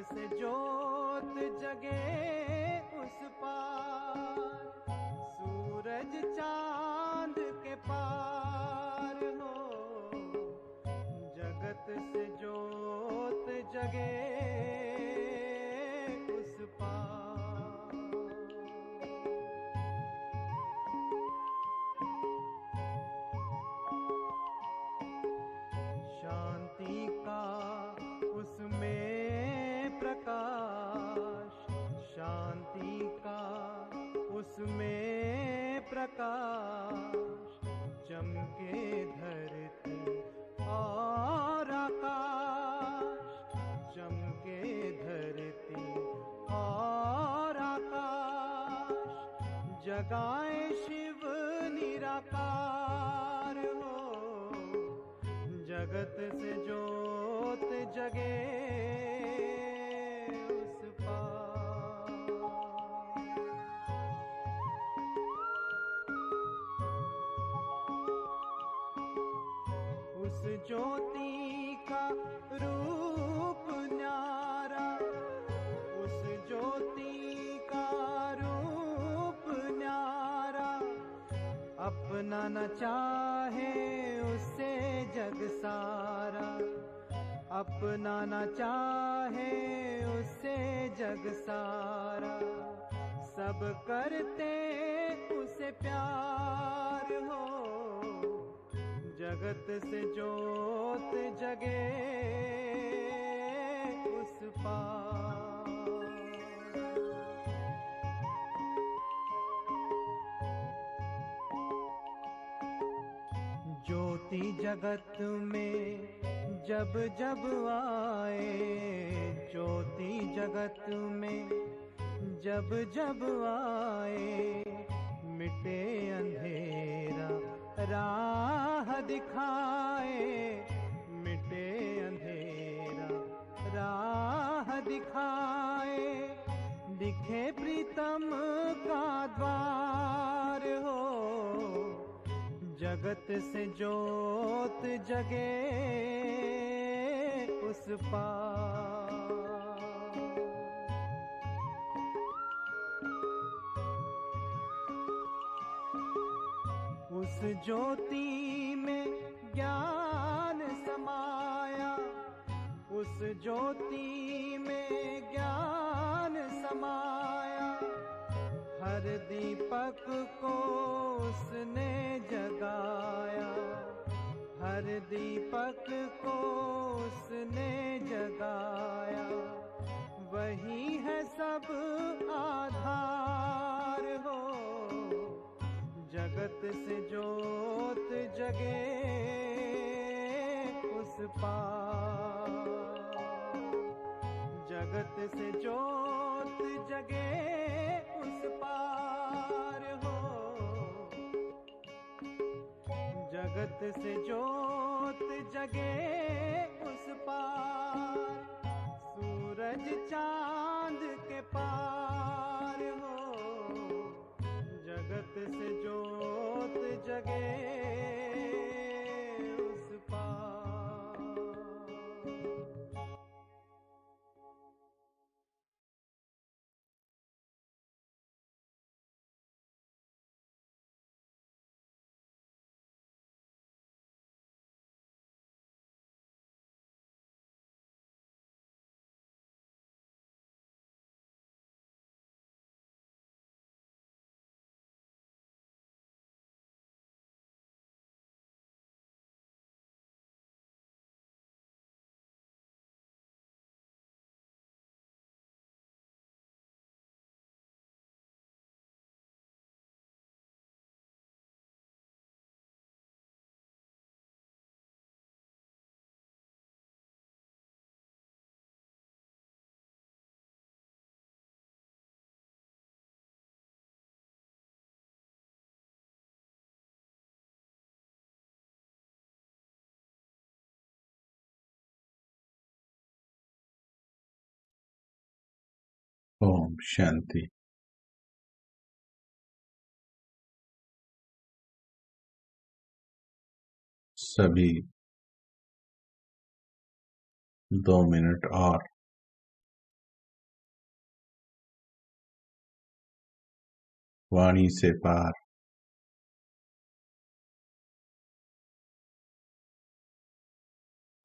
से जोत जगे उस पार, सूरज चांद के पार हो। जगत से जोत जगे उस पार। शांति का उसमें प्रकाश, शांति का उसमें प्रकाश, चमके धरती और आकाश, चमके धरती और आकाश, जगाए शिव निराकार हो। जगत से जोत जगे उस पार। उस ज्योति का रूप न्यारा, उस ज्योति का रूप न्यारा, अपना न चाहे उससे जग सारा, अपना न चाहे उससे जग सारा, सब करते उसे प्यार हो। जगत से जोत जगे उस पार। ज्योति जगत में जब जब आए, ज्योति जगत में जब जब आए, मिटे अंधेरा राह दिखाए, मिटे अंधेरा राह दिखाए, दिखे प्रीतम का द्वार हो। जगत से जोत जगे उस पार। उस ज्योति में ज्ञान समाया, उस ज्योति में ज्ञान समाया, हर दीपक को उसने जगाया, हर दीपक को उसने जगाया, वही है सब आधार हो। जगत से जोत जगे उस पार। जगत से जोत जगे उस पार हो। जगत से जोत जगे उस पार, सूरज चांद के पार हो। जगत से जोत जगे उस पार। ओम शांति। सभी 2 मिनट और वाणी से पार।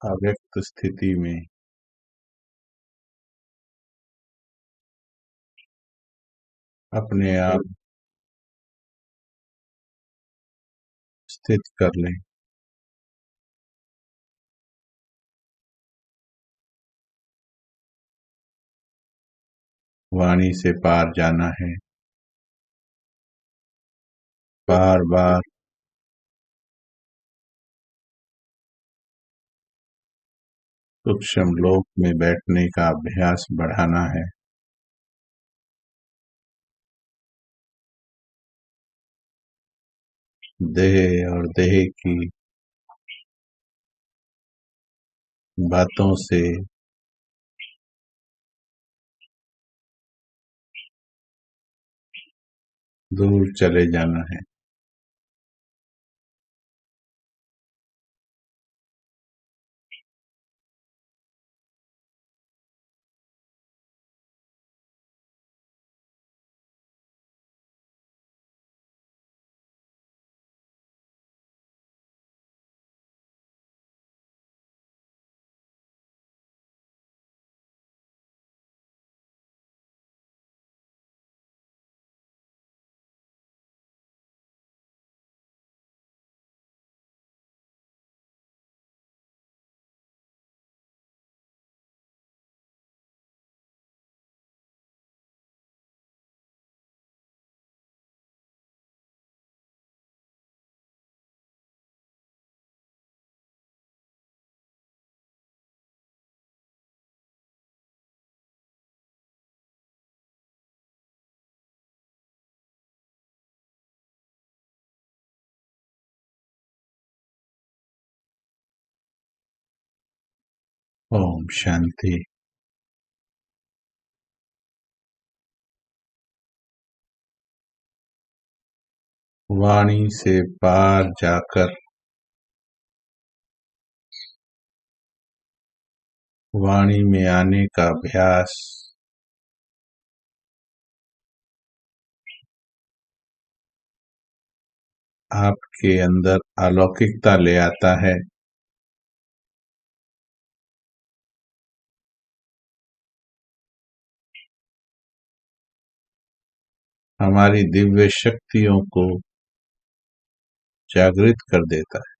अव्यक्त स्थिति में अपने आप स्थित कर लें। वाणी से पार जाना है। बार बार सूक्ष्म लोक में बैठने का अभ्यास बढ़ाना है। देह और देह की बातों से दूर चले जाना है। ओम शांति। वाणी से पार जाकर वाणी में आने का अभ्यास आपके अंदर अलौकिकता ले आता है। हमारी दिव्य शक्तियों को जागृत कर देता है।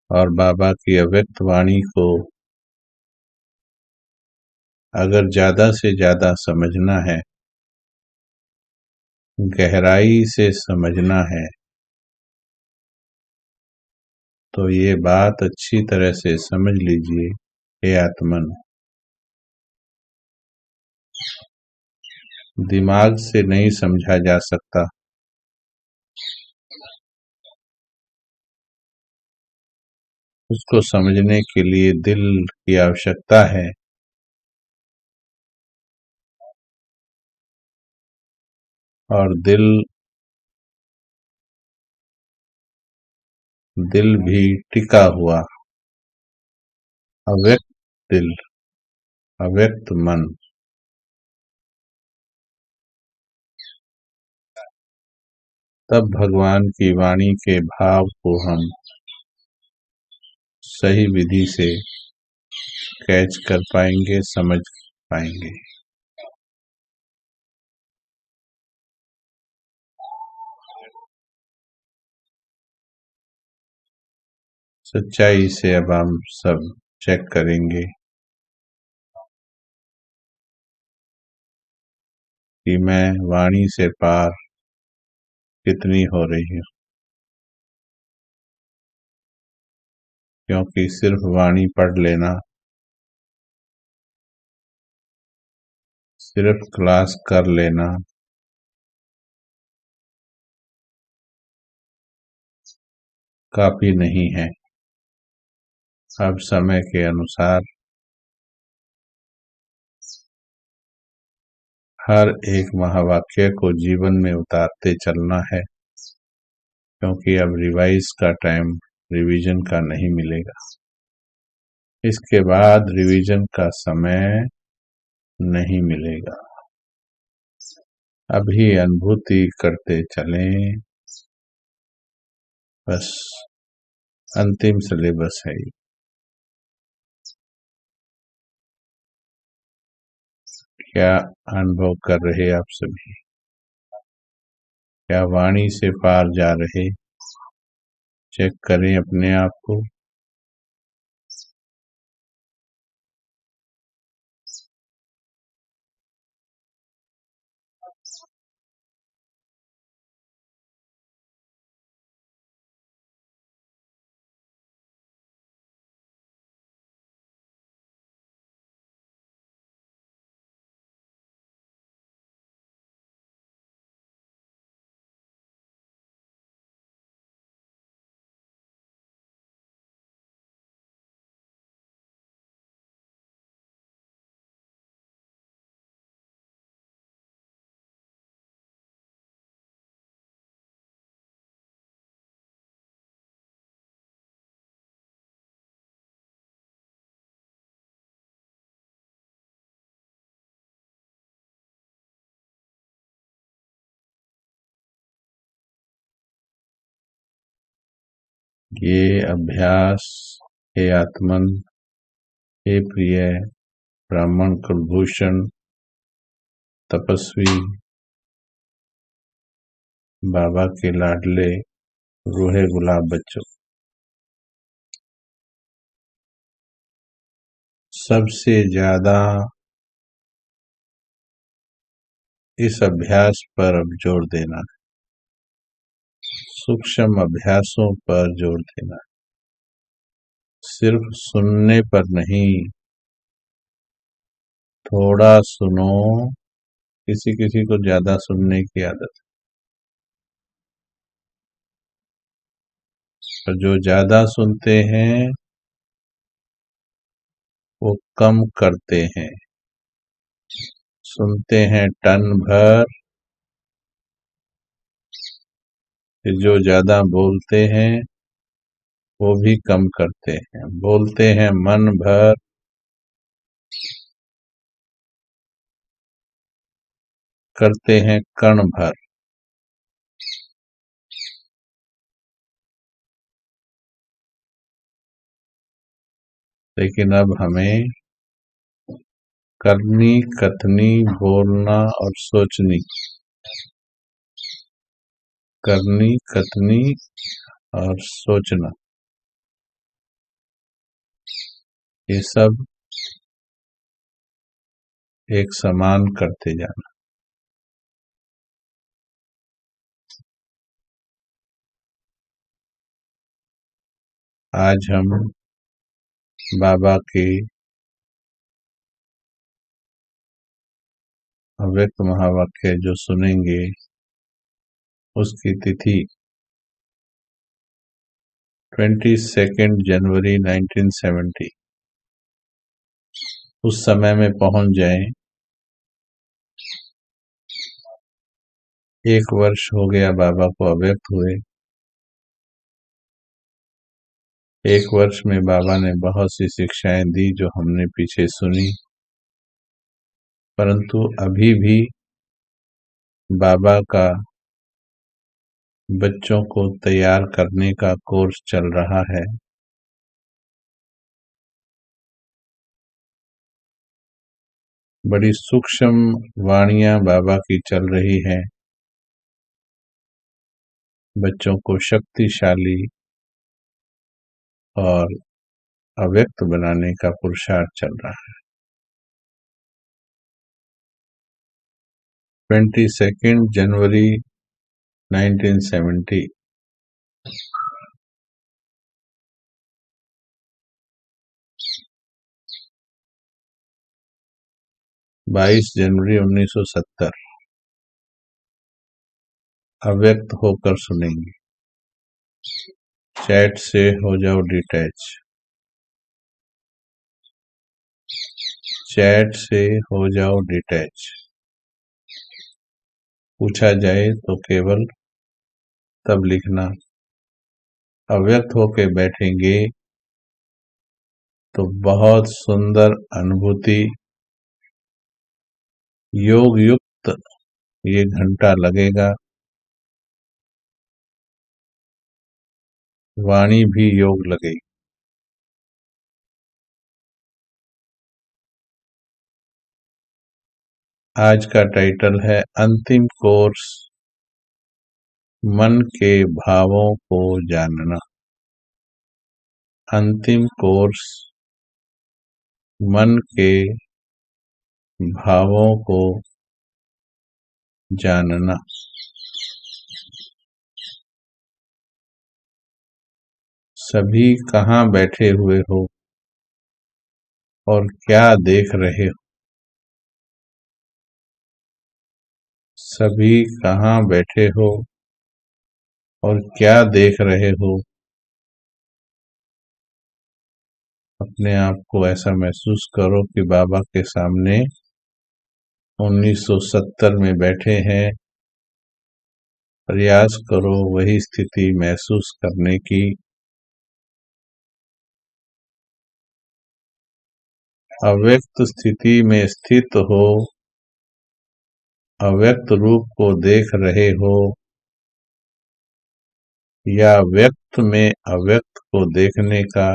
और बाबा की अव्यक्त वाणी को अगर ज्यादा से ज्यादा समझना है, गहराई से समझना है, तो ये बात अच्छी तरह से समझ लीजिए। हे आत्मन, दिमाग से नहीं समझा जा सकता, उसको समझने के लिए दिल की आवश्यकता है। और दिल भी टिका हुआ अव्यक्त दिल, अव्यक्त मन, तब भगवान की वाणी के भाव को हम सही विधि से कैच कर पाएंगे, समझ पाएंगे। सच्चाई से अब हम सब चेक करेंगे कि मैं वाणी से पार कितनी हो रही हूँ, क्योंकि सिर्फ वाणी पढ़ लेना, सिर्फ क्लास कर लेना काफी नहीं है। अब समय के अनुसार हर एक महावाक्य को जीवन में उतारते चलना है, क्योंकि अब रिवाइज का टाइम रिवीजन का नहीं मिलेगा। इसके बाद रिवीजन का समय नहीं मिलेगा। अभी अनुभूति करते चलें, बस अंतिम सिलेबस है ये। क्या अनुभव कर रहे आप सभी? क्या वाणी से पार जा रहे? चेक करें अपने आप को। ये अभ्यास, हे आत्मन, हे प्रिय ब्राह्मण कुलभूषण तपस्वी बाबा के लाडले रूहे गुलाब बच्चों, सबसे ज्यादा इस अभ्यास पर अब जोर देना, सूक्ष्म अभ्यासों पर जोर देना, सिर्फ सुनने पर नहीं। थोड़ा सुनो, किसी किसी को ज्यादा सुनने की आदत है, और जो ज्यादा सुनते हैं वो कम करते हैं। सुनते हैं टन भर, फिर जो ज्यादा बोलते हैं वो भी कम करते हैं। बोलते हैं मन भर, करते हैं कण भर। लेकिन अब हमें करनी, कथनी, बोलना और सोचनी, करनी, कथनी और सोचना, ये सब एक समान करते जाना। आज हम बाबा के अव्यक्त महावाक्य जो सुनेंगे उसकी तिथि 22 जनवरी 1970 उस समय में पहुंच जाएं। 1 वर्ष हो गया बाबा को अव्यक्त हुए। 1 वर्ष में बाबा ने बहुत सी शिक्षाएं दी जो हमने पीछे सुनी, परंतु अभी भी बाबा का बच्चों को तैयार करने का कोर्स चल रहा है। बड़ी सूक्ष्म वाणियां बाबा की चल रही हैं, बच्चों को शक्तिशाली और अव्यक्त बनाने का पुरुषार्थ चल रहा है। 22 जनवरी 1970 22 जनवरी 1970 अव्यक्त होकर सुनेंगे। चैट से हो जाओ डिटैच, चैट से हो जाओ डिटैच। पूछा जाए तो केवल तब लिखना। अव्यक्त होके बैठेंगे तो बहुत सुंदर अनुभूति, योग युक्त ये घंटा लगेगा। वाणी भी योग लगेगी। आज का टाइटल है अंतिम कोर्स, मन के भावों को जानना। अंतिम कोर्स, मन के भावों को जानना। सभी कहाँ बैठे हुए हो और क्या देख रहे हो? सभी कहाँ बैठे हो और क्या देख रहे हो? अपने आप को ऐसा महसूस करो कि बाबा के सामने 1970 में बैठे हैं। प्रयास करो वही स्थिति महसूस करने की। अव्यक्त स्थिति में स्थित हो, अव्यक्त रूप को देख रहे हो या व्यक्त में अव्यक्त को देखने का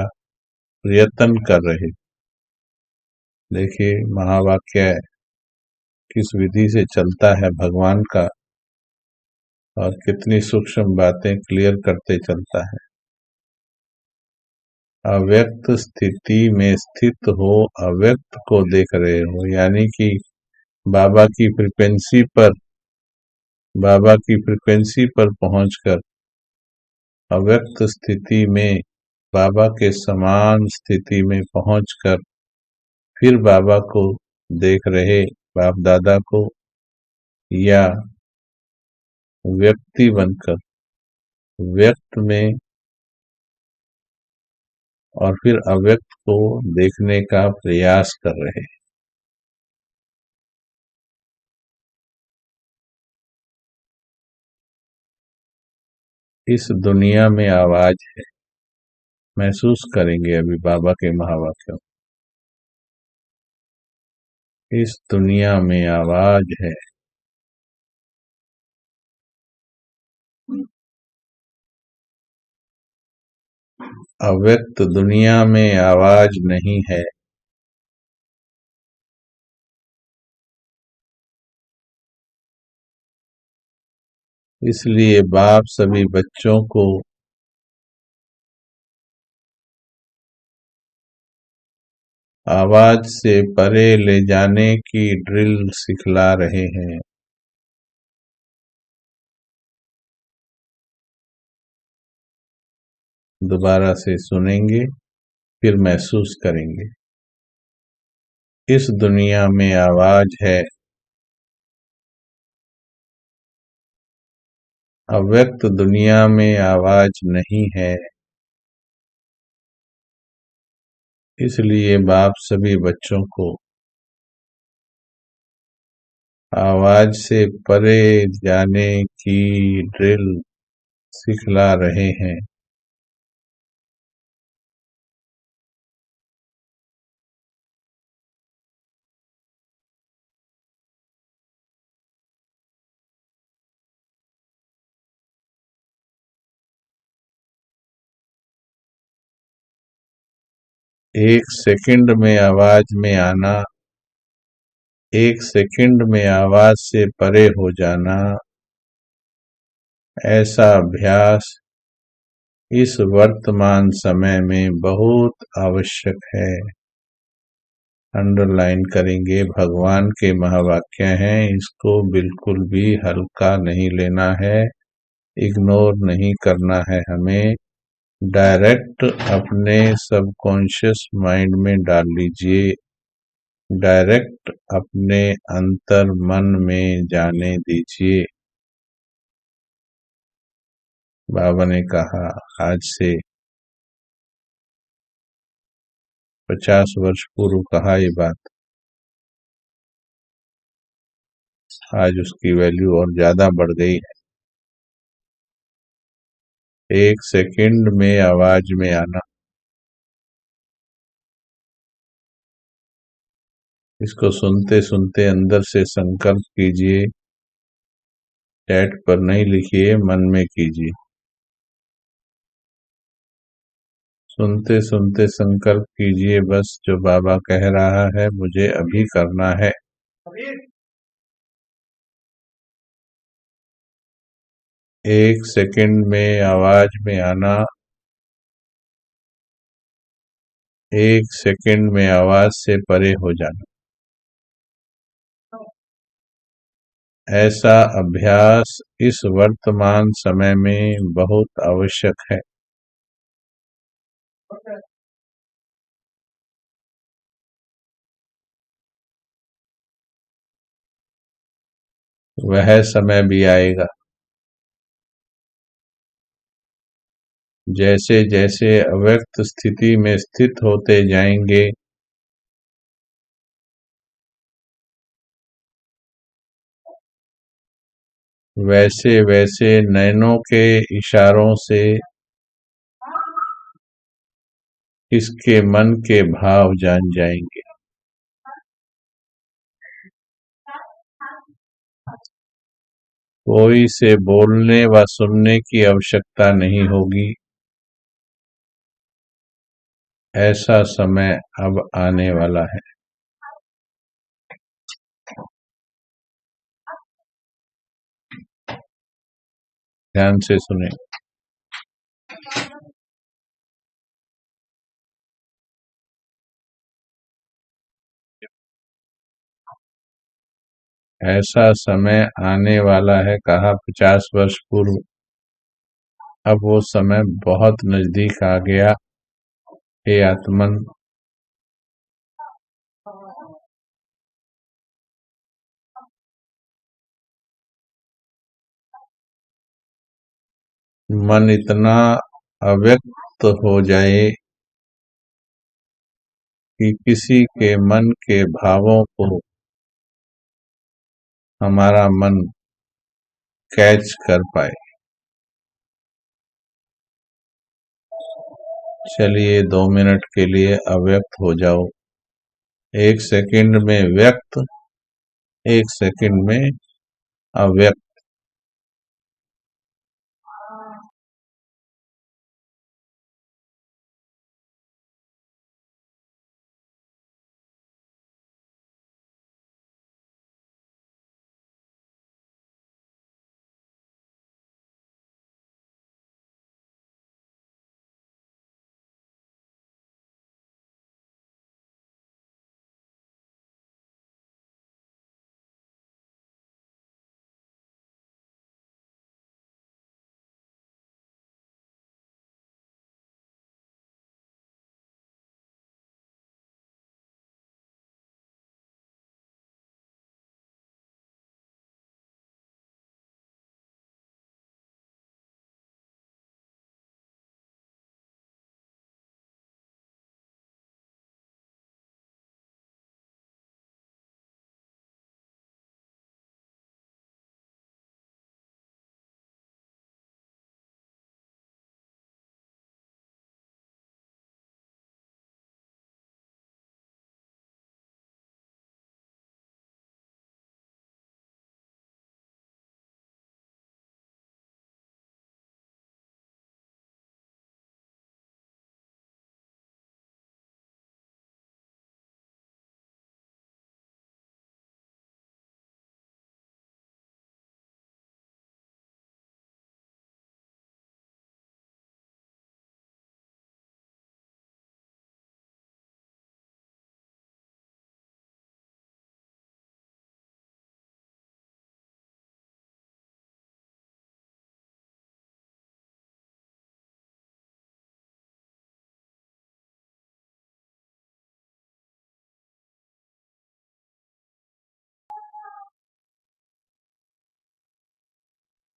प्रयत्न कर रहे। देखिए महावाक्य किस विधि से चलता है भगवान का, और कितनी सूक्ष्म बातें क्लियर करते चलता है। अव्यक्त स्थिति में स्थित हो, अव्यक्त को देख रहे हो, यानी कि बाबा की फ्रीक्वेंसी पर, बाबा की फ्रीक्वेंसी पर पहुंचकर अव्यक्त स्थिति में, बाबा के समान स्थिति में पहुंचकर फिर बाबा को देख रहे, बाप दादा को, या व्यक्ति बनकर व्यक्त में और फिर अव्यक्त को देखने का प्रयास कर रहे। इस दुनिया में आवाज है, महसूस करेंगे अभी बाबा के महावाक्यों। इस दुनिया में आवाज है। अव्यक्त दुनिया में आवाज नहीं है। इसलिए बाप सभी बच्चों को आवाज से परे ले जाने की ड्रिल सिखला रहे हैं। दोबारा से सुनेंगे, फिर महसूस करेंगे। इस दुनिया में आवाज है। अव्यक्त दुनिया में आवाज नहीं है। इसलिए बाप सभी बच्चों को आवाज से परे जाने की ड्रिल सिखला रहे हैं। एक सेकंड में आवाज में आना, एक सेकंड में आवाज से परे हो जाना, ऐसा अभ्यास इस वर्तमान समय में बहुत आवश्यक है। अंडरलाइन करेंगे, भगवान के महावाक्य हैं, इसको बिल्कुल भी हल्का नहीं लेना है, इग्नोर नहीं करना है। हमें डायरेक्ट अपने सबकॉन्शियस माइंड में डाल लीजिए, डायरेक्ट अपने अंतर मन में जाने दीजिए। बाबा ने कहा आज से 50 वर्ष पूर्व कहा ये बात। आज उसकी वैल्यू और ज्यादा बढ़ गई है। एक सेकंड में आवाज में आना, इसको सुनते सुनते अंदर से संकल्प कीजिए, चैट पर नहीं लिखिए, मन में कीजिए। सुनते सुनते संकल्प कीजिए, बस जो बाबा कह रहा है मुझे अभी करना है। एक सेकंड में आवाज में आना, एक सेकंड में आवाज से परे हो जाना, ऐसा अभ्यास इस वर्तमान समय में बहुत आवश्यक है। वह समय भी आएगा, जैसे जैसे अव्यक्त स्थिति में स्थित होते जाएंगे, वैसे वैसे नयनों के इशारों से इसके मन के भाव जान जाएंगे। कोई से बोलने व सुनने की आवश्यकता नहीं होगी। ऐसा समय अब आने वाला है। ध्यान से सुने। ऐसा समय आने वाला है, कहा 50 वर्ष पूर्व। अब वो समय बहुत नजदीक आ गया। हे आत्मन, मन इतना अव्यक्त हो जाए कि किसी के मन के भावों को हमारा मन कैच कर पाए। चलिए 2 मिनट के लिए अव्यक्त हो जाओ। एक सेकंड में व्यक्त, एक सेकंड में अव्यक्त।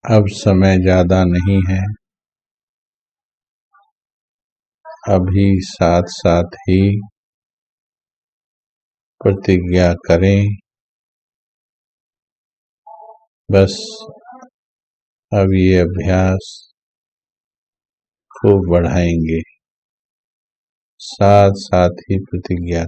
अब समय ज्यादा नहीं है। अभी साथ साथ ही प्रतिज्ञा करें बस अब ये अभ्यास खूब बढ़ाएंगे, साथ साथ ही प्रतिज्ञा।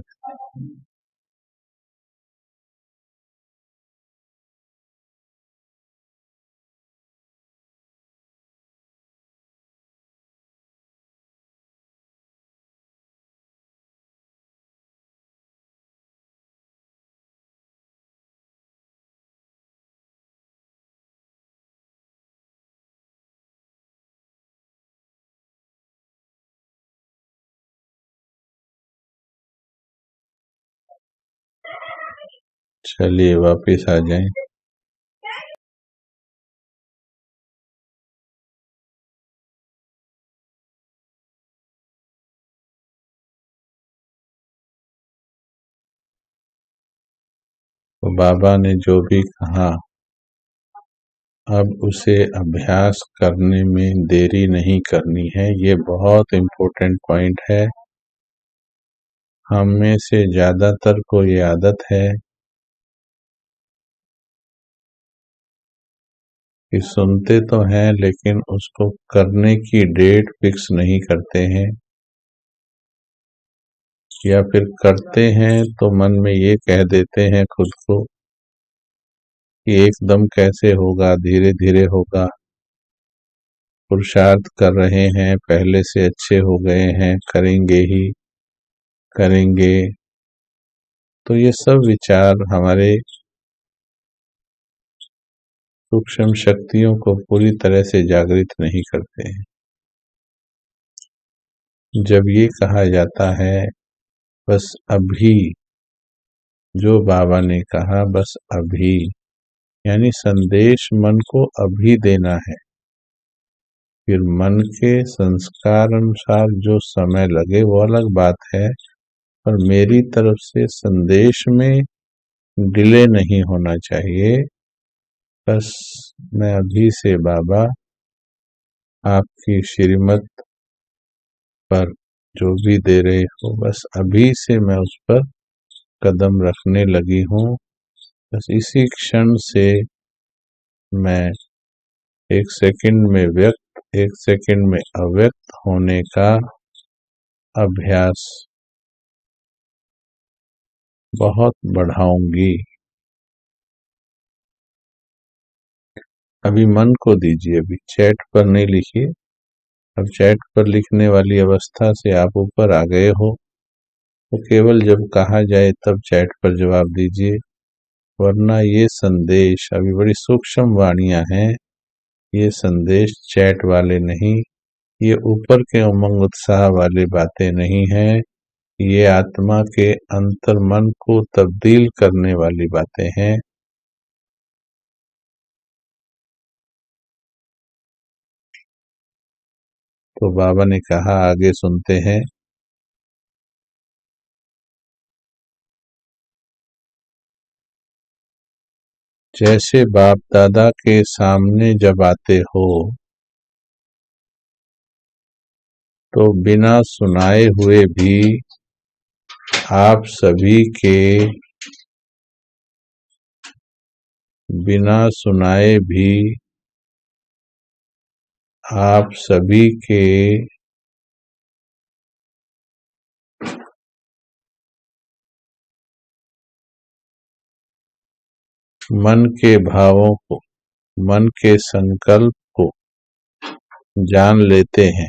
चलिए वापिस आ जाएं। तो बाबा ने जो भी कहा, अब उसे अभ्यास करने में देरी नहीं करनी है। ये बहुत इम्पोर्टेंट पॉइंट है। हम में से ज्यादातर को ये आदत है कि सुनते तो हैं लेकिन उसको करने की डेट फिक्स नहीं करते हैं, या फिर करते हैं तो मन में ये कह देते हैं खुद को कि एकदम कैसे होगा, धीरे धीरे होगा, पुरुषार्थ कर रहे हैं, पहले से अच्छे हो गए हैं, करेंगे ही करेंगे। तो ये सब विचार हमारे सूक्ष्म शक्तियों को पूरी तरह से जागृत नहीं करते हैं। जब ये कहा जाता है बस अभी, जो बाबा ने कहा बस अभी, यानी संदेश मन को अभी देना है। फिर मन के संस्कार अनुसार जो समय लगे वो अलग बात है, पर मेरी तरफ से संदेश में डिले नहीं होना चाहिए। बस मैं अभी से बाबा आपकी श्रीमत पर जो भी दे रहे हो, बस अभी से मैं उस पर कदम रखने लगी हूँ। बस इसी क्षण से मैं एक सेकंड में व्यक्त, एक सेकंड में अव्यक्त होने का अभ्यास बहुत बढ़ाऊंगी। अभी मन को दीजिए, अभी चैट पर नहीं लिखिए। अब चैट पर लिखने वाली अवस्था से आप ऊपर आ गए हो, तो केवल जब कहा जाए तब चैट पर जवाब दीजिए, वरना ये संदेश अभी बड़ी सूक्ष्म वाणियां हैं। ये संदेश चैट वाले नहीं, ये ऊपर के उमंग उत्साह वाली बातें नहीं हैं, ये आत्मा के अंतर मन को तब्दील करने वाली बातें हैं। तो बाबा ने कहा, आगे सुनते हैं। जैसे बाप दादा के सामने जब आते हो तो बिना सुनाए हुए भी आप सभी के, बिना सुनाए भी आप सभी के मन के भावों को, मन के संकल्प को जान लेते हैं।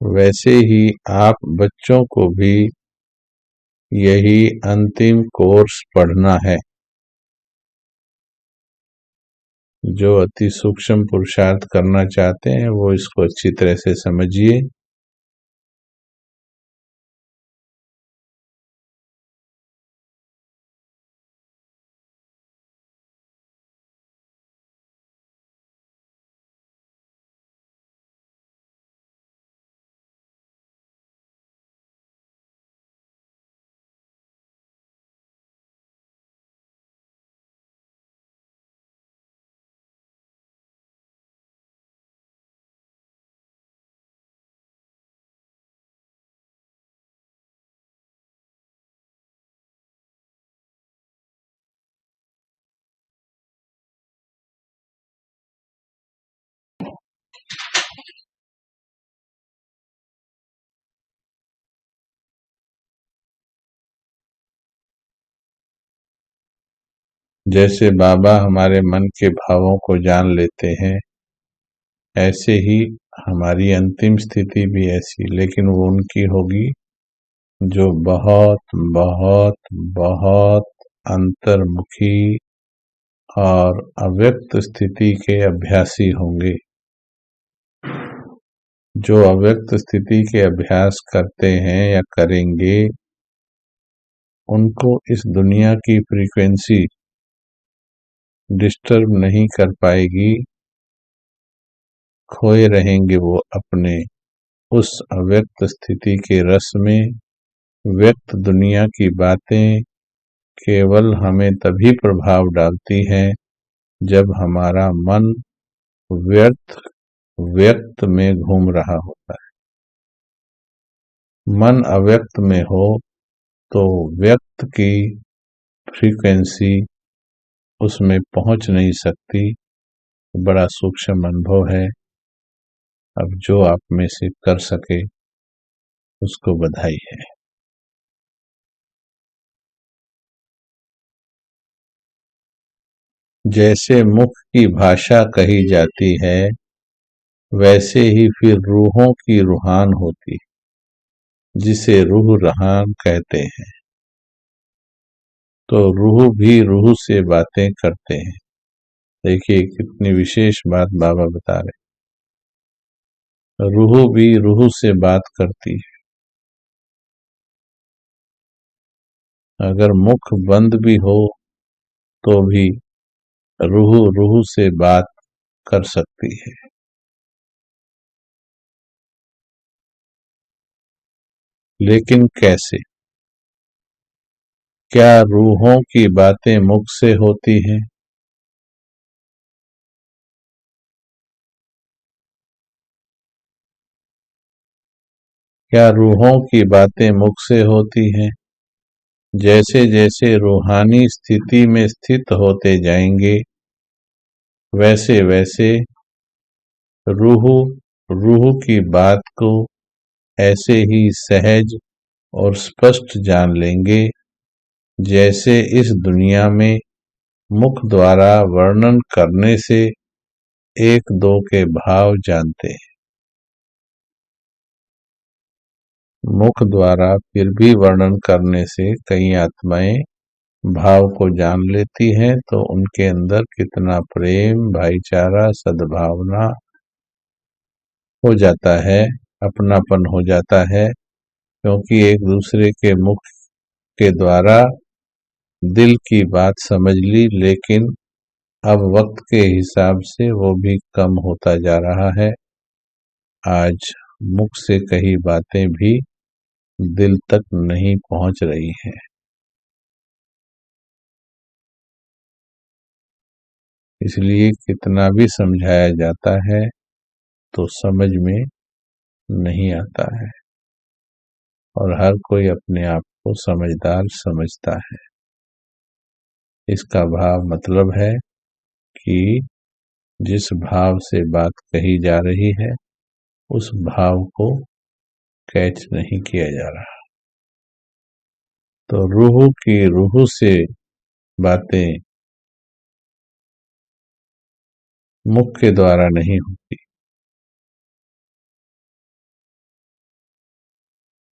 वैसे ही आप बच्चों को भी यही अंतिम कोर्स पढ़ना है। जो अति सूक्ष्म पुरुषार्थ करना चाहते हैं वो इसको अच्छी तरह से समझिए। जैसे बाबा हमारे मन के भावों को जान लेते हैं, ऐसे ही हमारी अंतिम स्थिति भी ऐसी, लेकिन वो उनकी होगी जो बहुत बहुत बहुत अंतर्मुखी और अव्यक्त स्थिति के अभ्यासी होंगे। जो अव्यक्त स्थिति के अभ्यास करते हैं या करेंगे, उनको इस दुनिया की फ्रीक्वेंसी डिस्टर्ब नहीं कर पाएगी। खोए रहेंगे वो अपने उस अव्यक्त स्थिति के रस में। व्यक्त दुनिया की बातें केवल हमें तभी प्रभाव डालती हैं जब हमारा मन व्यक्त में घूम रहा होता है। मन अव्यक्त में हो तो व्यक्त की फ्रीक्वेंसी उसमें पहुंच नहीं सकती। बड़ा सूक्ष्म अनुभव है। अब जो आप में से कर सके उसको बधाई है। जैसे मुख की भाषा कही जाती है, वैसे ही फिर रूहों की रूहान होती, जिसे रूह रहान कहते हैं। तो रूह भी रूह से बातें करते हैं। देखिए कितनी विशेष बात बाबा बता रहे। रूह भी रूह से बात करती है। अगर मुख बंद भी हो तो भी रूह रूह से बात कर सकती है। लेकिन कैसे? क्या रूहों की बातें मुख से होती हैं? क्या रूहों की बातें मुख से होती हैं? जैसे जैसे रूहानी स्थिति में स्थित होते जाएंगे, वैसे वैसे रूह रूह की बात को ऐसे ही सहज और स्पष्ट जान लेंगे, जैसे इस दुनिया में मुख द्वारा वर्णन करने से एक दो के भाव जानते हैं। मुख द्वारा फिर भी वर्णन करने से कई आत्माएं भाव को जान लेती हैं, तो उनके अंदर कितना प्रेम, भाईचारा, सद्भावना हो जाता है, अपनापन हो जाता है, क्योंकि एक दूसरे के मुख के द्वारा दिल की बात समझ ली। लेकिन अब वक्त के हिसाब से वो भी कम होता जा रहा है। आज मुख से कही बातें भी दिल तक नहीं पहुंच रही हैं। इसलिए कितना भी समझाया जाता है तो समझ में नहीं आता है, और हर कोई अपने आप को समझदार समझता है। इसका भाव मतलब है कि जिस भाव से बात कही जा रही है, उस भाव को कैच नहीं किया जा रहा। तो रूह की रूह से बातें मुख के द्वारा नहीं होती।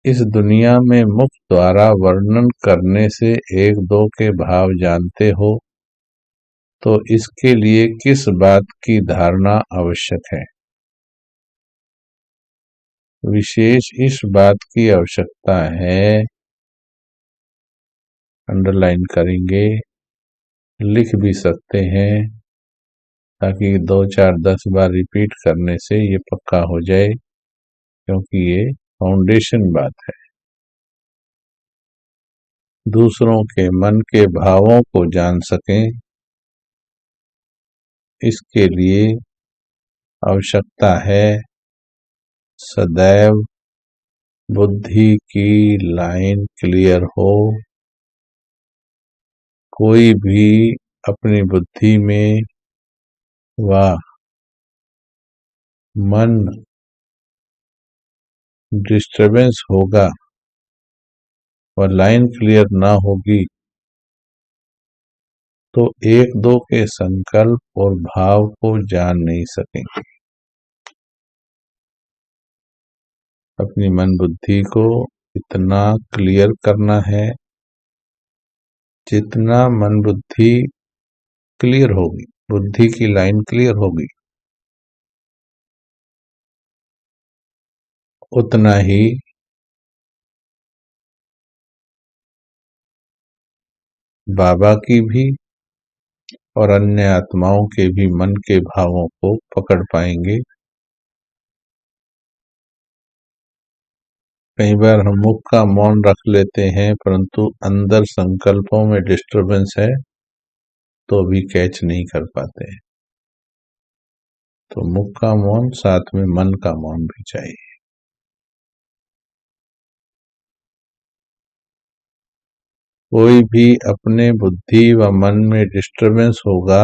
इस दुनिया में मुख द्वारा वर्णन करने से एक दो के भाव जानते हो, तो इसके लिए किस बात की धारणा आवश्यक है? विशेष इस बात की आवश्यकता है, अंडरलाइन करेंगे, लिख भी सकते हैं, ताकि 2 4 10 बार रिपीट करने से ये पक्का हो जाए, क्योंकि ये फाउंडेशन बात है। दूसरों के मन के भावों को जान सकें, इसके लिए आवश्यकता है सदैव बुद्धि की लाइन क्लियर हो। कोई भी अपनी बुद्धि में वाह मन डिस्टरबेंस होगा और लाइन क्लियर ना होगी तो एक दो के संकल्प और भाव को जान नहीं सकेंगे। अपनी मन बुद्धि को इतना क्लियर करना है, जितना मन बुद्धि क्लियर होगी, बुद्धि की लाइन क्लियर होगी, उतना ही बाबा की भी और अन्य आत्माओं के भी मन के भावों को पकड़ पाएंगे। कई बार हम मुख का मौन रख लेते हैं, परंतु अंदर संकल्पों में डिस्टरबेंस है तो भी कैच नहीं कर पाते हैं। तो मुख का मौन साथ में मन का मौन भी चाहिए। कोई भी अपने बुद्धि व मन में डिस्टरबेंस होगा,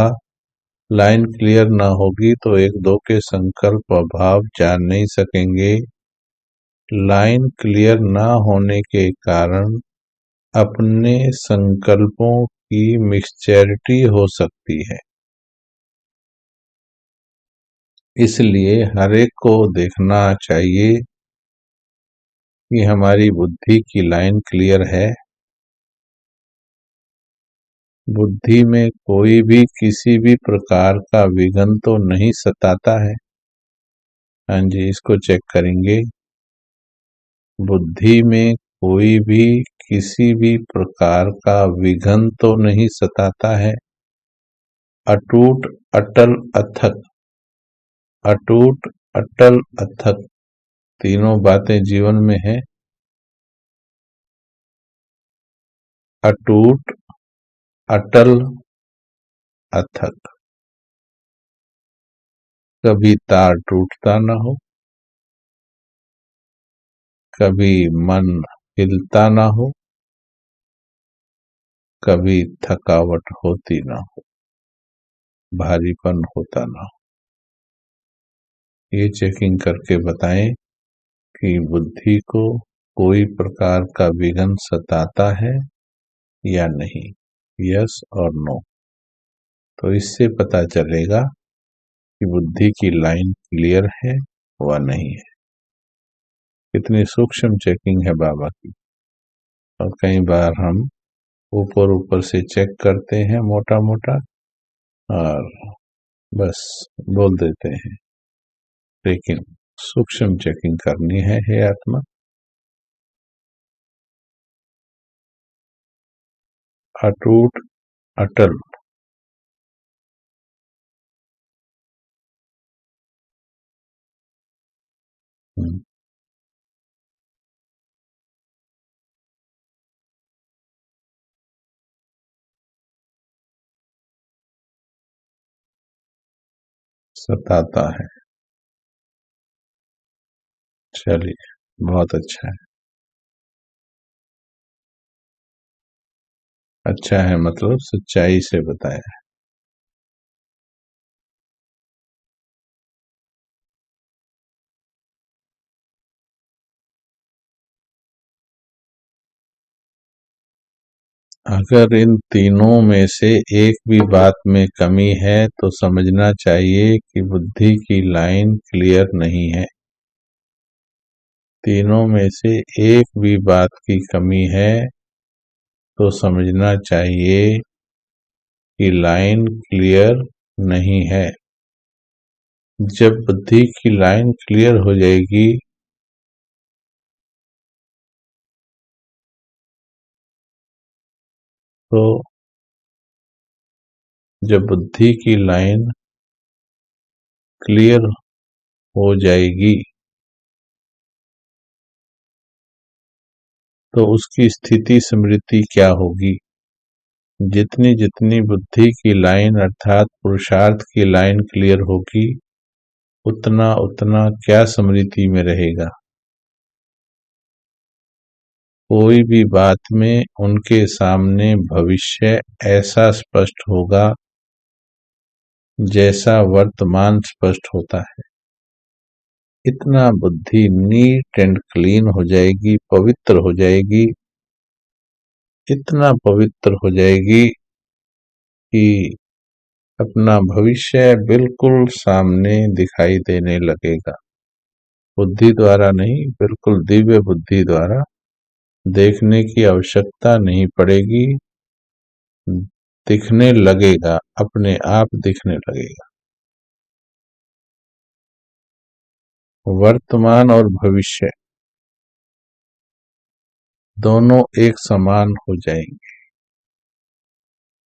लाइन क्लियर ना होगी तो एक दो के संकल्प व भाव जान नहीं सकेंगे। लाइन क्लियर ना होने के कारण अपने संकल्पों की मिक्सचैरिटी हो सकती है। इसलिए हर एक को देखना चाहिए कि हमारी बुद्धि की लाइन क्लियर है। बुद्धि में कोई भी किसी भी प्रकार का विघ्न तो नहीं सताता है। हाँ जी, इसको चेक करेंगे। बुद्धि में कोई भी किसी भी प्रकार का विघ्न तो नहीं सताता है। अटूट अटल अथक, अटूट अटल अथक तीनों बातें जीवन में है। अटूट अटल अथक, कभी तार टूटता न हो, कभी मन हिलता ना हो, कभी थकावट होती ना हो, भारीपन होता ना हो। ये चेकिंग करके बताएं कि बुद्धि को कोई प्रकार का विघ्न सताता है या नहीं, यस और नो। तो इससे पता चलेगा कि बुद्धि की लाइन क्लियर है व नहीं है। कितनी सूक्ष्म चेकिंग है बाबा की। और कई बार हम ऊपर ऊपर से चेक करते हैं मोटा मोटा और बस बोल देते हैं, लेकिन सूक्ष्म चेकिंग करनी है। हे आत्मा, अटूट अटल सताता है। चलिए, बहुत अच्छा है। अच्छा है मतलब सच्चाई से बताया। अगर इन तीनों में से एक भी बात में कमी है तो समझना चाहिए कि बुद्धि की लाइन क्लियर नहीं है। तीनों में से एक भी बात की कमी है तो समझना चाहिए कि लाइन क्लियर नहीं है। जब बुद्धि की लाइन क्लियर हो जाएगी तो जब बुद्धि की लाइन क्लियर हो जाएगी तो उसकी स्थिति स्मृति क्या होगी। जितनी जितनी बुद्धि की लाइन अर्थात पुरुषार्थ की लाइन क्लियर होगी, उतना उतना क्या स्मृति में रहेगा। कोई भी बात में उनके सामने भविष्य ऐसा स्पष्ट होगा जैसा वर्तमान स्पष्ट होता है। इतना बुद्धि नीट एंड क्लीन हो जाएगी, पवित्र हो जाएगी, इतना पवित्र हो जाएगी कि अपना भविष्य बिल्कुल सामने दिखाई देने लगेगा। बुद्धि द्वारा नहीं, बिल्कुल दिव्य बुद्धि द्वारा देखने की आवश्यकता नहीं पड़ेगी, दिखने लगेगा, अपने आप दिखने लगेगा। वर्तमान और भविष्य दोनों एक समान हो जाएंगे।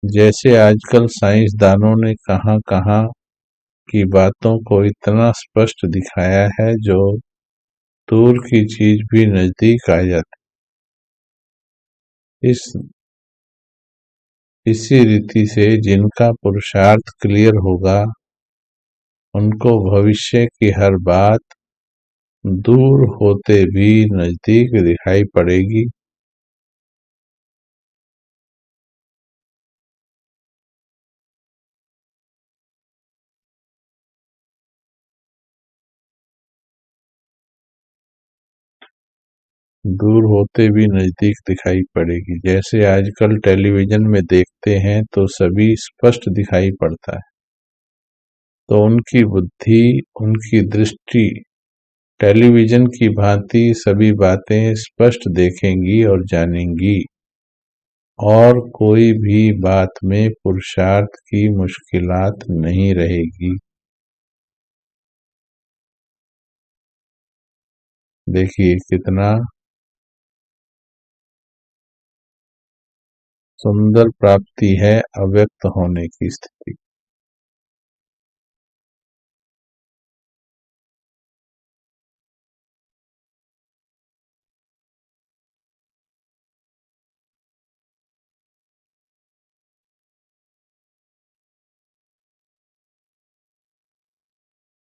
जैसे आजकल साइंसदानों ने कहां कहां की बातों को इतना स्पष्ट दिखाया है, जो दूर की चीज भी नजदीक आ जाती। इसी रीति से जिनका पुरुषार्थ क्लियर होगा, उनको भविष्य की हर बात दूर होते भी नजदीक दिखाई पड़ेगी। दूर होते भी नजदीक दिखाई पड़ेगी। जैसे आजकल टेलीविजन में देखते हैं तो सभी स्पष्ट दिखाई पड़ता है, तो उनकी बुद्धि, उनकी दृष्टि टेलीविजन की भांति सभी बातें स्पष्ट देखेंगी और जानेंगी, और कोई भी बात में पुरुषार्थ की मुश्किलात नहीं रहेगी। देखिए कितना सुंदर प्राप्ति है अव्यक्त होने की स्थिति।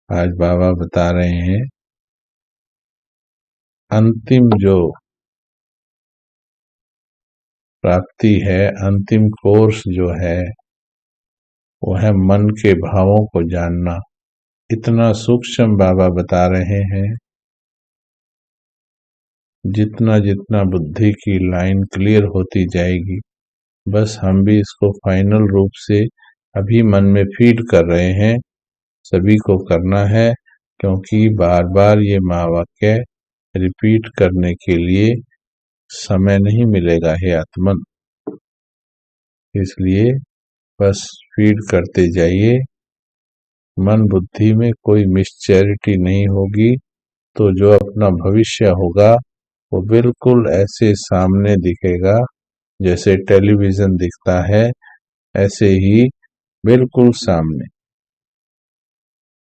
आज बाबा बता रहे हैं अंतिम जो प्राप्ति है, अंतिम कोर्स जो है, वो है मन के भावों को जानना। इतना सूक्ष्म बाबा बता रहे हैं। जितना जितना बुद्धि की लाइन क्लियर होती जाएगी, बस हम भी इसको फाइनल रूप से अभी मन में फीड कर रहे हैं, सभी को करना है, क्योंकि बार बार ये महावाक्य रिपीट करने के लिए समय नहीं मिलेगा हे आत्मन। इसलिए बस फीड करते जाइए। मन बुद्धि में कोई मिसचैरिटी नहीं होगी, तो जो अपना भविष्य होगा वो बिल्कुल ऐसे सामने दिखेगा, जैसे टेलीविजन दिखता है, ऐसे ही बिल्कुल सामने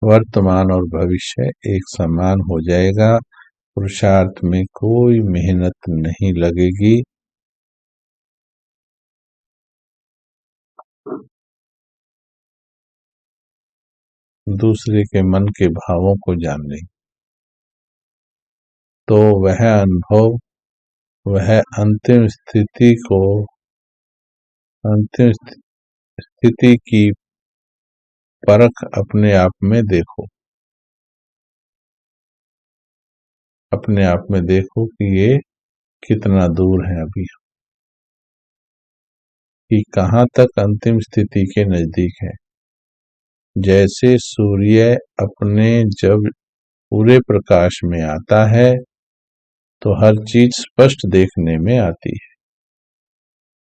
वर्तमान और भविष्य एक समान हो जाएगा। पुरुषार्थ में कोई मेहनत नहीं लगेगी। दूसरे के मन के भावों को जानने, तो वह अनुभव, वह अंतिम स्थिति को, अंतिम स्थिति की परख अपने आप में देखो। अपने आप में देखो कि ये कितना दूर है अभी, कि कहाँ तक अंतिम स्थिति के नजदीक है। जैसे सूर्य अपने जब पूरे प्रकाश में आता है तो हर चीज स्पष्ट देखने में आती है।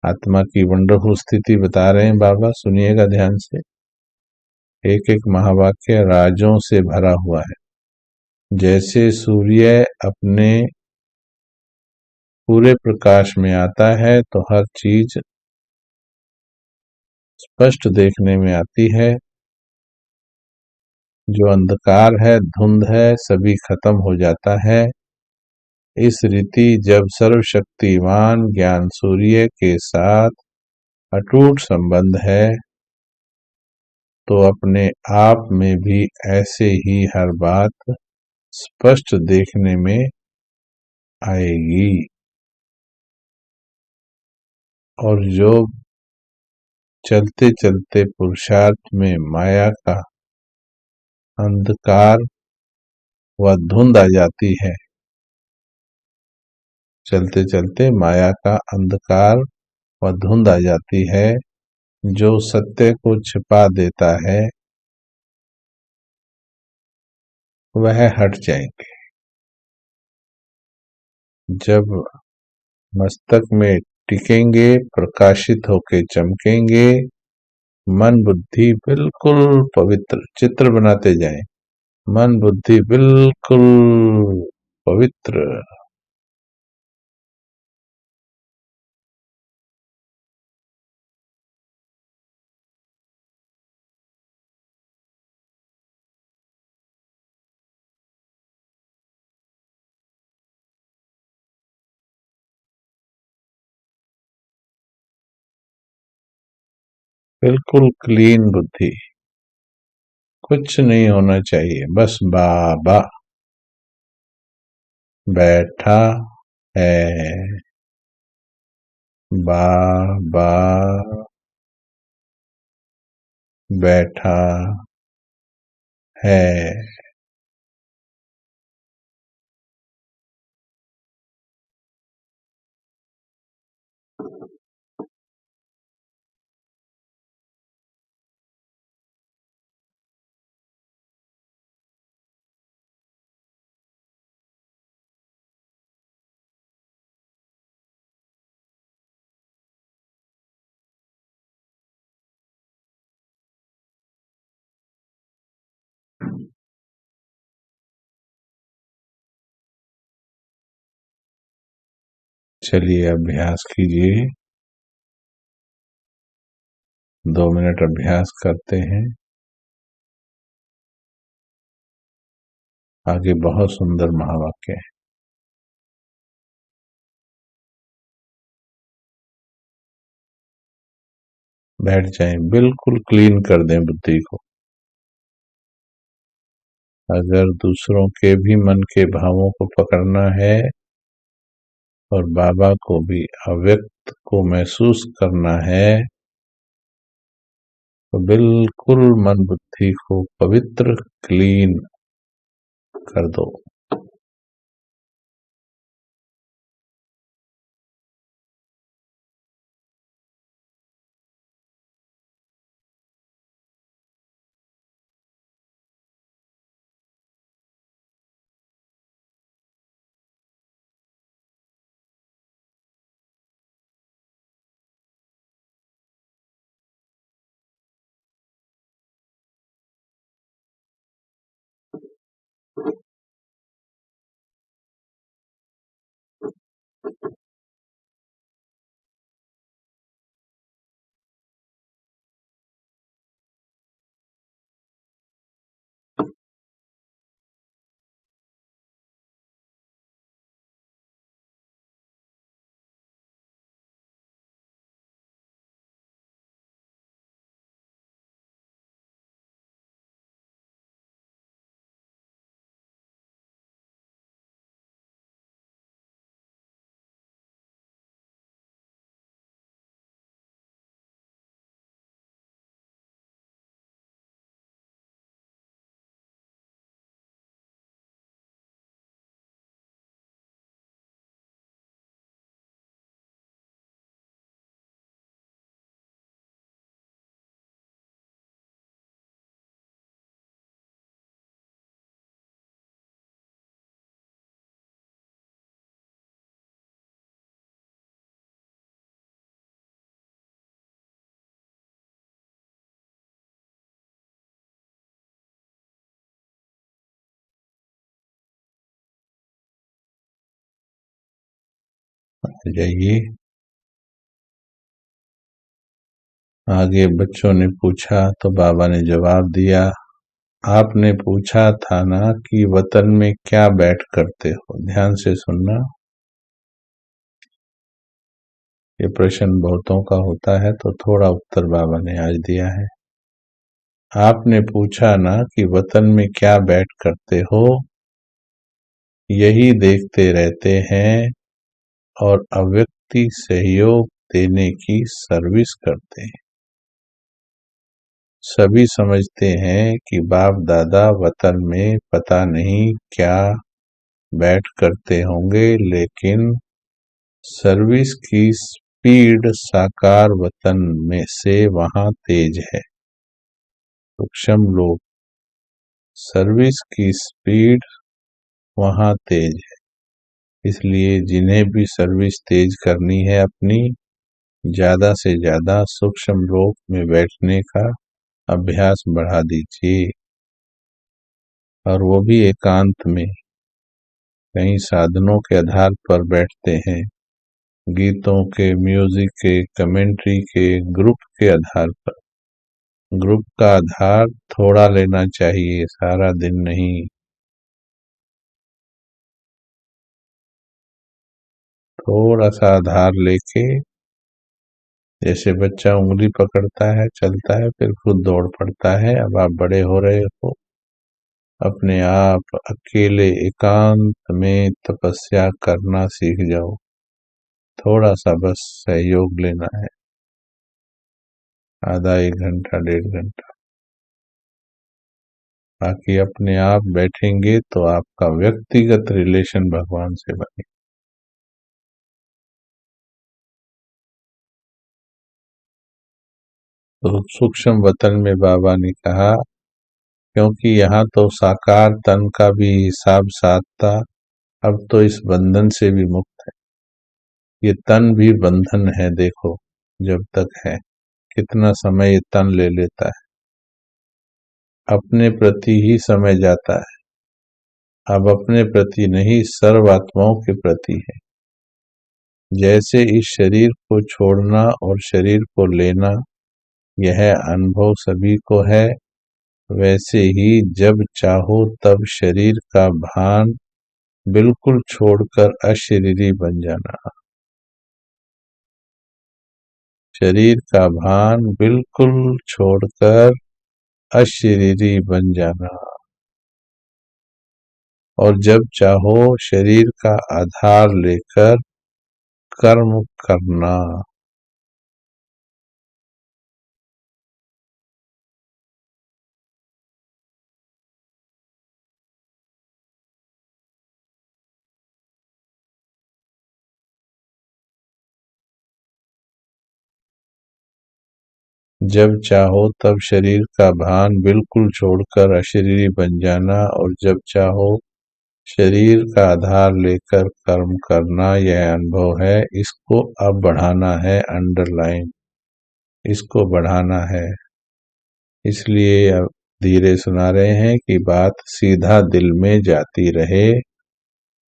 आत्मा की वंडरफुल स्थिति बता रहे हैं बाबा, सुनिएगा ध्यान से। एक एक महावाक्य राजों से भरा हुआ है। जैसे सूर्य अपने पूरे प्रकाश में आता है तो हर चीज स्पष्ट देखने में आती है। जो अंधकार है, धुंध है, सभी खत्म हो जाता है। इस रीति जब सर्वशक्तिमान ज्ञान सूर्य के साथ अटूट संबंध है, तो अपने आप में भी ऐसे ही हर बात स्पष्ट देखने में आएगी। और जो चलते चलते पुरुषार्थ में माया का अंधकार वह धुंध आ जाती है। चलते चलते माया का अंधकार वह धुंध आ जाती है जो सत्य को छिपा देता है, वह हट जाएंगे। जब मस्तक में टिकेंगे, प्रकाशित होके चमकेंगे, मन बुद्धि बिल्कुल पवित्र, चित्र बनाते जाएं, मन बुद्धि बिल्कुल पवित्र। बिल्कुल क्लीन बुद्धि, कुछ नहीं होना चाहिए, बस बाबा बैठा है, बाबा बैठा है। चलिए अभ्यास कीजिए, 2 मिनट अभ्यास करते हैं। आगे बहुत सुंदर महावाक्य है। बैठ जाएं, बिल्कुल क्लीन कर दें बुद्धि को। अगर दूसरों के भी मन के भावों को पकड़ना है और बाबा को भी अव्यक्त को महसूस करना है, तो बिल्कुल मन बुद्धि को पवित्र क्लीन कर दो। जाइए। आगे बच्चों ने पूछा तो बाबा ने जवाब दिया। आपने पूछा था ना कि वतन में क्या बैठ करते हो, ध्यान से सुनना। ये प्रश्न बहुतों का होता है, तो थोड़ा उत्तर बाबा ने आज दिया है। आपने पूछा ना कि वतन में क्या बैठ करते हो, यही देखते रहते हैं और अव्यक्ति सहयोग देने की सर्विस करते हैं। सभी समझते हैं कि बाप दादा वतन में पता नहीं क्या बैठ करते होंगे, लेकिन सर्विस की स्पीड साकार वतन में से वहां तेज है। सूक्ष्म लोग, सर्विस की स्पीड वहां तेज है। इसलिए जिन्हें भी सर्विस तेज करनी है अपनी, ज्यादा से ज्यादा सूक्ष्म लोक में बैठने का अभ्यास बढ़ा दीजिए, और वो भी एकांत में। कई साधनों के आधार पर बैठते हैं, गीतों के, म्यूजिक के, कमेंट्री के, ग्रुप के आधार पर। ग्रुप का आधार थोड़ा लेना चाहिए, सारा दिन नहीं। थोड़ा सा आधार लेके, जैसे बच्चा उंगली पकड़ता है, चलता है, फिर खुद दौड़ पड़ता है। अब आप बड़े हो रहे हो, अपने आप अकेले एकांत में तपस्या करना सीख जाओ। थोड़ा सा बस सहयोग लेना है, आधा एक घंटा, 1.5 घंटा। बाकी अपने आप बैठेंगे तो आपका व्यक्तिगत रिलेशन भगवान से बनेगा। तो सूक्ष्म वतन में बाबा ने कहा, क्योंकि यहाँ तो साकार तन का भी हिसाब साथ था, अब तो इस बंधन से भी मुक्त है। ये तन भी बंधन है, देखो जब तक है कितना समय ये तन ले लेता है, अपने प्रति ही समय जाता है। अब अपने प्रति नहीं, सर्व आत्माओं के प्रति है। जैसे इस शरीर को छोड़ना और शरीर को लेना, यह अनुभव सभी को है, वैसे ही जब चाहो तब शरीर का भान बिल्कुल छोड़कर अशरीरी बन जाना। शरीर का भान बिल्कुल छोड़कर अशरीरी बन जाना, और जब चाहो शरीर का आधार लेकर कर्म करना। जब चाहो तब शरीर का भान बिल्कुल छोड़कर अशरीरी बन जाना, और जब चाहो शरीर का आधार लेकर कर्म करना, यह अनुभव है। इसको अब बढ़ाना है, अंडरलाइन, इसको बढ़ाना है। इसलिए अब धीरे सुना रहे हैं कि बात सीधा दिल में जाती रहे।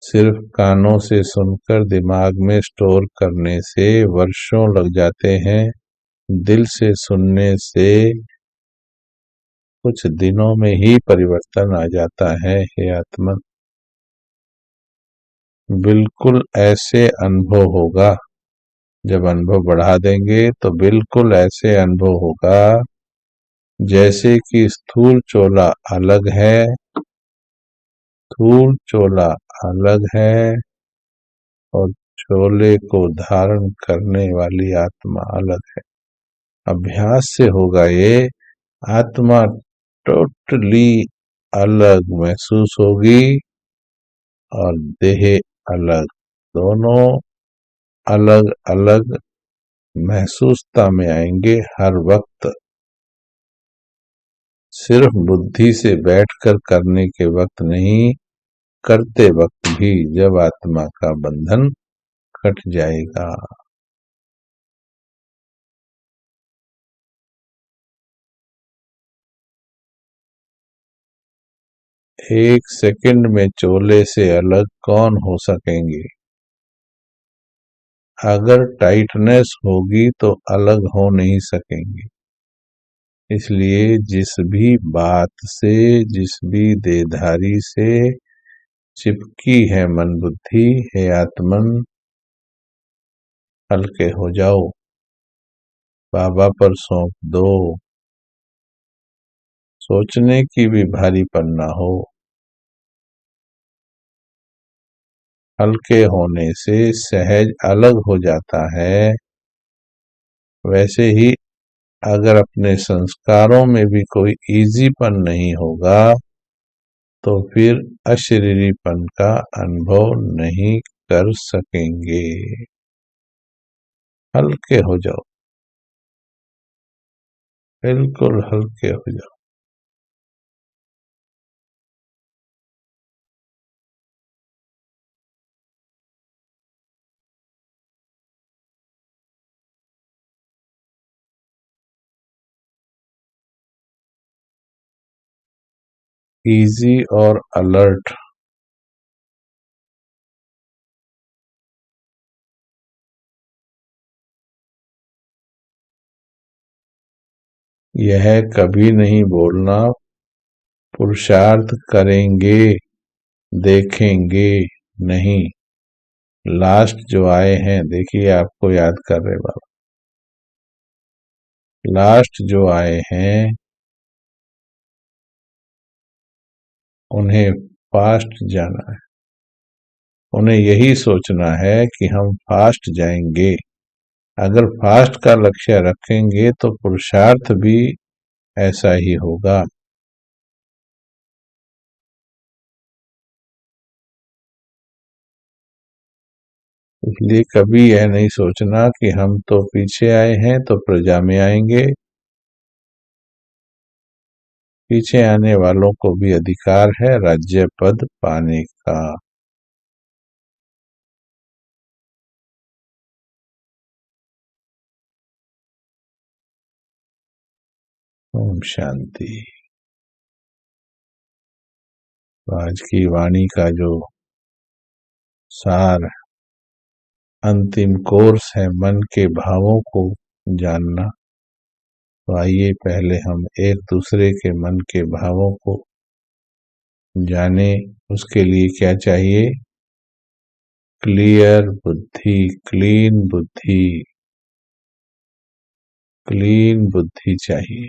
सिर्फ कानों से सुनकर दिमाग में स्टोर करने से वर्षों लग जाते हैं। दिल से सुनने से कुछ दिनों में ही परिवर्तन आ जाता है। हे आत्मा, बिल्कुल ऐसे अनुभव होगा। जब अनुभव बढ़ा देंगे तो बिल्कुल ऐसे अनुभव होगा जैसे कि स्थूल चोला अलग है, स्थूल चोला अलग है, और चोले को धारण करने वाली आत्मा अलग है। अभ्यास से होगा ये। आत्मा टोटली अलग महसूस होगी, और देह अलग, दोनों अलग अलग महसूसता में आएंगे हर वक्त। सिर्फ बुद्धि से बैठकर करने के वक्त नहीं, करते वक्त भी, जब आत्मा का बंधन कट जाएगा। एक सेकंड में चोले से अलग कौन हो सकेंगे? अगर टाइटनेस होगी तो अलग हो नहीं सकेंगे। इसलिए जिस भी बात से, जिस भी देहधारी से चिपकी है मन बुद्धि, हे आत्मन, हल्के हो जाओ, बाबा पर सौंप दो। सोचने की भी भारीपन ना हो। हल्के होने से सहज अलग हो जाता है। वैसे ही अगर अपने संस्कारों में भी कोई इजीपन नहीं होगा तो फिर अशरीरीपन का अनुभव नहीं कर सकेंगे। हल्के हो जाओ, बिल्कुल हल्के हो जाओ। इजी और अलर्ट, यह कभी नहीं बोलना पुरुषार्थ करेंगे, देखेंगे नहीं। लास्ट जो आए हैं, देखिए आपको याद कर रहे बाबा, लास्ट जो आए हैं उन्हें फास्ट जाना है। उन्हें यही सोचना है कि हम फास्ट जाएंगे। अगर फास्ट का लक्ष्य रखेंगे तो पुरुषार्थ भी ऐसा ही होगा। इसलिए कभी यह नहीं सोचना कि हम तो पीछे आए हैं तो प्रजा में आएंगे। पीछे आने वालों को भी अधिकार है राज्य पद पाने का। ओम शांति। आज की वाणी का जो सार, अंतिम कोर्स है मन के भावों को जानना। तो आइए पहले हम एक दूसरे के मन के भावों को जाने। उसके लिए क्या चाहिए? क्लियर बुद्धि, क्लीन बुद्धि, क्लीन बुद्धि चाहिए।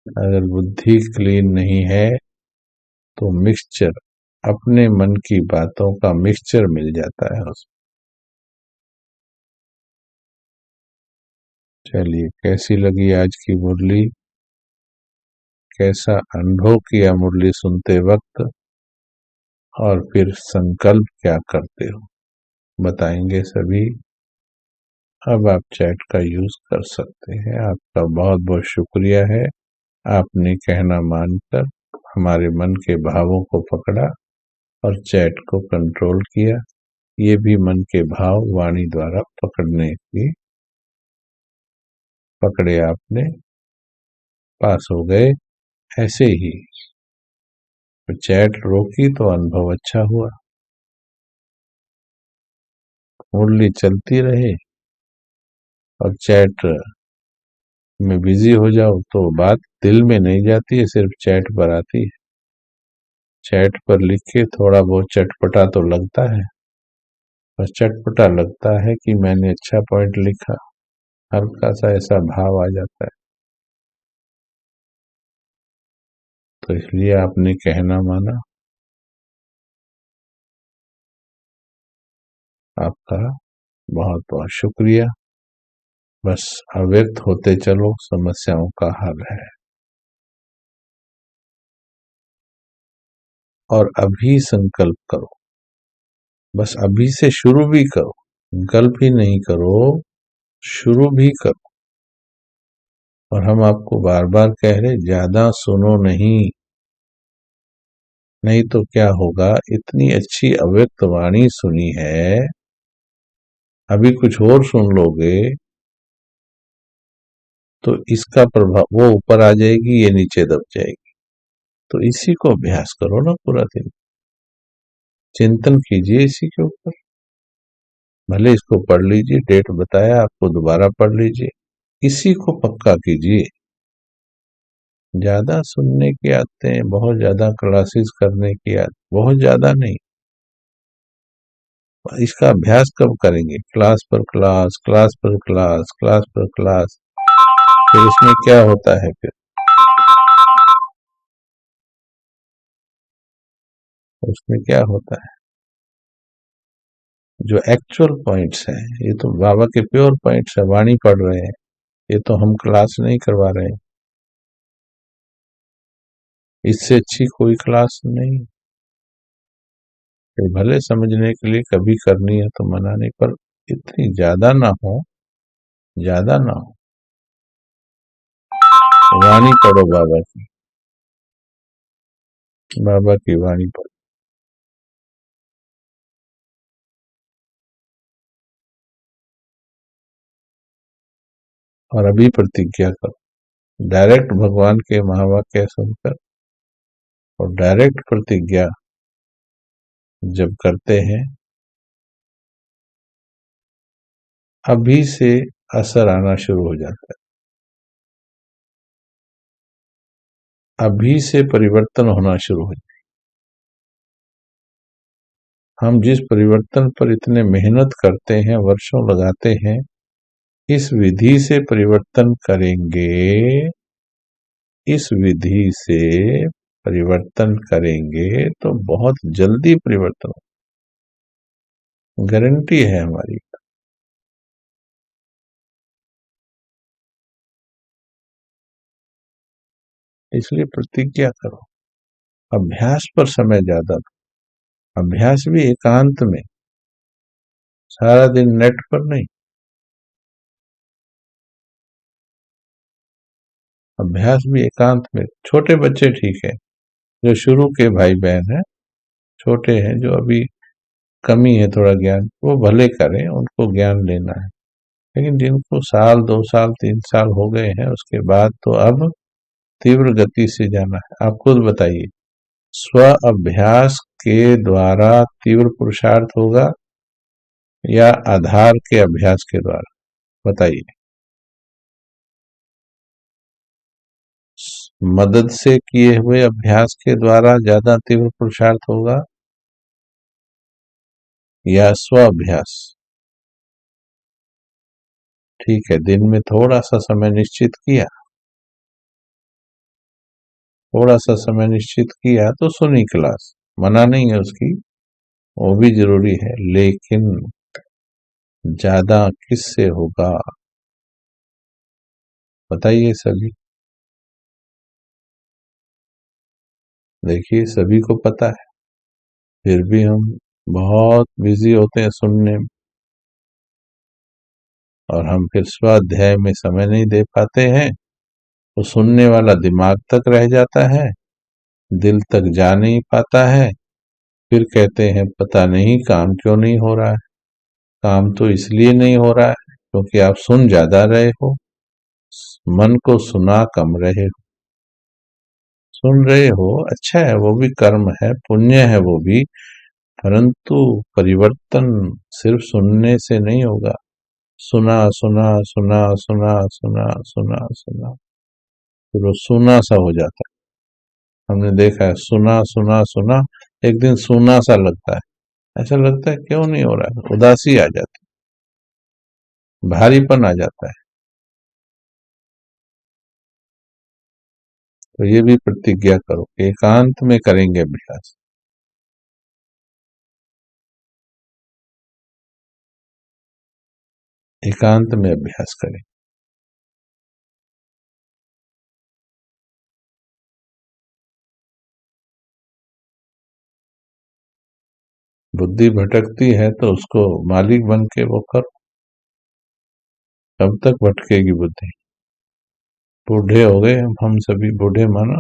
अगर बुद्धि क्लीन नहीं है तो मिक्सचर, अपने मन की बातों का मिक्सचर मिल जाता है उसमें। चलिए, कैसी लगी आज की मुरली? कैसा अनुभव किया मुरली सुनते वक्त? और फिर संकल्प क्या करते हो, बताएंगे सभी। अब आप चैट का यूज कर सकते हैं। आपका बहुत बहुत शुक्रिया है, आपने कहना मानकर हमारे मन के भावों को पकड़ा और चैट को कंट्रोल किया। ये भी मन के भाव वाणी द्वारा पकड़ने की पकड़े आपने, पास हो गए। ऐसे ही तो चैट रोकी तो अनुभव अच्छा हुआ। मुरली चलती रहे और चैट में बिजी हो जाओ तो बात दिल में नहीं जाती है, सिर्फ चैट पर आती है। चैट पर लिख के थोड़ा बहुत चटपटा तो लगता है, बस चटपटा लगता है कि मैंने अच्छा पॉइंट लिखा, हल्का सा ऐसा भाव आ जाता है। तो इसलिए आपने कहना माना, आपका बहुत बहुत शुक्रिया। बस अव्यक्त होते चलो, समस्याओं का हल है। और अभी संकल्प करो, बस अभी से शुरू भी करो, संकल्प ही नहीं करो, शुरू भी करो। और हम आपको बार बार कह रहे, ज्यादा सुनो नहीं, नहीं तो क्या होगा, इतनी अच्छी अव्यक्त वाणी सुनी है, अभी कुछ और सुन लोगे तो इसका प्रभाव, वो ऊपर आ जाएगी, ये नीचे दब जाएगी। तो इसी को अभ्यास करो ना पूरा दिन, चिंतन कीजिए इसी के ऊपर। भले इसको पढ़ लीजिए, डेट बताया आपको, दोबारा पढ़ लीजिए, इसी को पक्का कीजिए। ज्यादा सुनने की आदतें, बहुत ज्यादा क्लासेस करने की आदत, बहुत ज्यादा नहीं। इसका अभ्यास कब करेंगे? क्लास पर क्लास, क्लास पर क्लास, क्लास पर क्लास। फिर इसमें क्या होता है? फिर उसमें क्या होता है? जो एक्चुअल पॉइंट्स हैं, ये तो बाबा के प्योर पॉइंट्स है, वाणी पढ़ रहे हैं, ये तो हम क्लास नहीं करवा रहे हैं, इससे अच्छी कोई क्लास नहीं। तो भले समझने के लिए कभी करनी है तो मना नहीं, पर इतनी ज्यादा ना हो, ज्यादा ना हो। वाणी पढ़ो बाबा की, बाबा की वाणी पढ़ो। और अभी प्रतिज्ञा करो, डायरेक्ट भगवान के महावाक्य सुनकर और डायरेक्ट प्रतिज्ञा जब करते हैं, अभी से असर आना शुरू हो जाता है, अभी से परिवर्तन होना शुरू हो जाता है। हम जिस परिवर्तन पर इतने मेहनत करते हैं, वर्षों लगाते हैं, इस विधि से परिवर्तन करेंगे, इस विधि से परिवर्तन करेंगे तो बहुत जल्दी परिवर्तन, गारंटी है हमारी। इसलिए प्रतिज्ञा करो, अभ्यास पर समय ज्यादा दो, अभ्यास भी एकांत में, सारा दिन नेट पर नहीं। अभ्यास भी एकांत में। छोटे बच्चे ठीक है, जो शुरू के भाई बहन हैं, छोटे हैं, जो अभी कमी है थोड़ा ज्ञान, वो भले करें, उनको ज्ञान लेना है। लेकिन जिनको साल 2 साल 3 साल हो गए हैं, उसके बाद तो अब तीव्र गति से जाना है। आप खुद बताइए, स्व अभ्यास के द्वारा तीव्र पुरुषार्थ होगा या आधार के अभ्यास के द्वारा? बताइए। मदद से किए हुए अभ्यास के द्वारा ज्यादा तीव्र पुरुषार्थ होगा या स्व अभ्यास? ठीक है, दिन में थोड़ा सा समय निश्चित किया, थोड़ा सा समय निश्चित किया तो सुनी क्लास, मना नहीं है उसकी, वो भी जरूरी है, लेकिन ज्यादा किससे होगा? बताइए सभी। देखिए, सभी को पता है, फिर भी हम बहुत बिजी होते हैं सुनने में, और हम फिर स्वाध्याय में समय नहीं दे पाते हैं, तो सुनने वाला दिमाग तक रह जाता है, दिल तक जा नहीं पाता है। फिर कहते हैं पता नहीं काम क्यों नहीं हो रहा है। काम तो इसलिए नहीं हो रहा है क्योंकि आप सुन ज्यादा रहे हो, मन को सुना कम रहे हो। सुन रहे हो, अच्छा है, वो भी कर्म है, पुण्य है वो भी, परंतु परिवर्तन सिर्फ सुनने से नहीं होगा। सुना सुना सुना सुना सुना सुना सुना, फिर वो सुना सा हो जाता है। हमने देखा है, सुना सुना सुना, एक दिन सुना सा लगता है, ऐसा लगता है क्यों नहीं हो रहा है, उदासी आ जाती है, भारीपन आ जाता है। तो ये भी प्रतिज्ञा करो, एकांत में करेंगे अभ्यास। एकांत में अभ्यास करें। बुद्धि भटकती है तो उसको मालिक बन के वो करो। कब तक भटकेगी बुद्धि? बूढ़े हो गए हम सभी, बूढ़े माना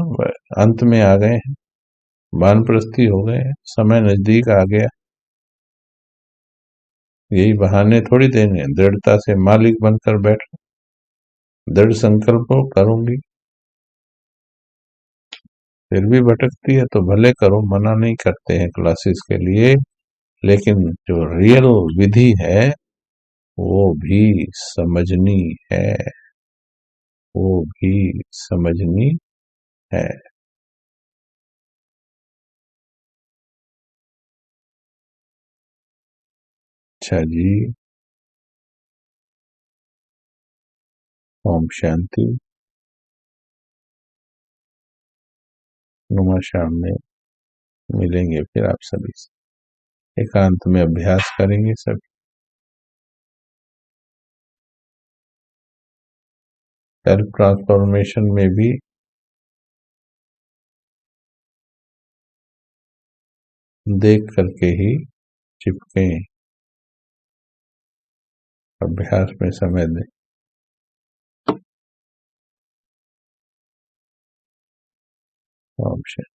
अंत में आ गए हैं, वानप्रस्थी हो गए हैं, समय नजदीक आ गया। यही बहाने थोड़ी देने, दृढ़ता से मालिक बनकर बैठो, दृढ़ संकल्प हो करूंगी। फिर भी भटकती है तो भले करो, मना नहीं करते हैं क्लासेस के लिए, लेकिन जो रियल विधि है वो भी समझनी है, वो भी समझनी है। अच्छा जी। ओम शांति। नुमा शाम में मिलेंगे फिर आप सभी से, एकांत में अभ्यास करेंगे सभी। सेल्फ ट्रांसफॉर्मेशन में भी देख करके ही चिपके, अभ्यास में समय दें। ओम शांति।